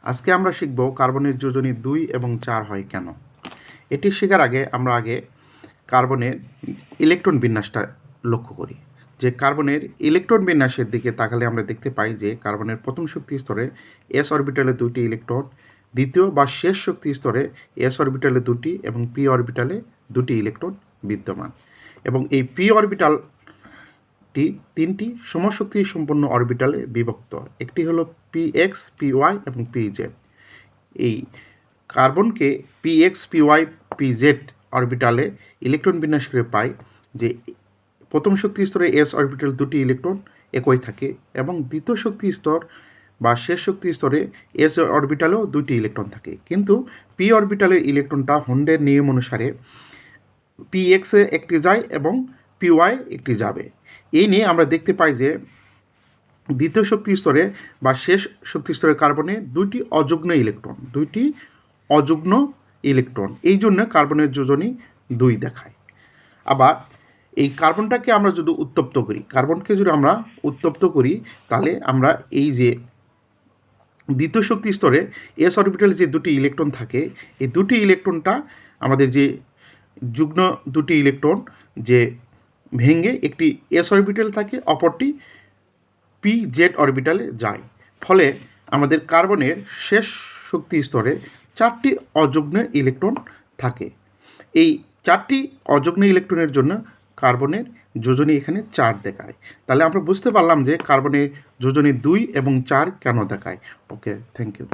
আজকে আমরা শিখব কার্বনের যোজনী 2 এবং 4 হয় কেন। এটি শেখার আগে আমরা কার্বনের ইলেকট্রন বিন্যাসটা লক্ষ্য করি। যে কার্বনের ইলেকট্রন বিন্যাসের দিকে তাকালে আমরা দেখতে পাই যে কার্বনের প্রথম শক্তি স্তরে এস অরবিটালে 2টি ইলেকট্রন, দ্বিতীয় বা শেষ শক্তি স্তরে এস অরবিটালে 2টি এবং পি অরবিটালে 2টি ইলেকট্রন বিদ্যমান, এবং এই পি অরবিটাল 3টি সমশক্তি সম্পন্ন অরবিটালে বিভক্ত। একটি হলো px, py এবং pz। এই কার্বনকে px, py, pz অরবিটালে ইলেকট্রন বিন্যাস করে পাই যে প্রথম শক্তি স্তরে s অরবিটাল 2টি ইলেকট্রন একই থাকে এবং দ্বিতীয় শক্তি স্তর বা শেষ শক্তি স্তরে s অরবিটালেও 2টি ইলেকট্রন থাকে, কিন্তু p অরবিটালের ইলেকট্রনটা হন্ডের নিয়ম অনুসারে px এ একটি যায় এবং py একটি যাবে। এই নিয়ে আমরা দেখতে পাই যে দ্বিতীয় শক্তি স্তরে বা শেষ শক্তি স্তরের কার্বনে 2টি অযুগ্ন ইলেকট্রন, এই জন্য কার্বনের যোজনী 2 দেখায়। আবার এই কার্বনকে যদি আমরা উত্তপ্ত করি তাহলে আমরা এই যে দ্বিতীয় শক্তি স্তরে এস অরবিটালে যে 2টি ইলেকট্রন থাকে, এই 2টি ইলেকট্রনটা আমাদের যে যুগ্ন 2টি ইলেকট্রন যে ভেঙে একটি এস অরবিটাল থাকে, অপরটি পি জেড অরবিটালে যায়। ফলে আমাদের কার্বনের শেষ শক্তি স্তরে 4টি অযুগ্ন ইলেকট্রন থাকে। এই 4টি অযুগ্ন ইলেকট্রনের জন্য কার্বনের যোজনী এখানে 4 দেখায়। তাহলে আমরা বুঝতে পারলাম যে কার্বনের যোজনী 2 এবং 4 কেন দেখায়। ওকে, থ্যাংক ইউ।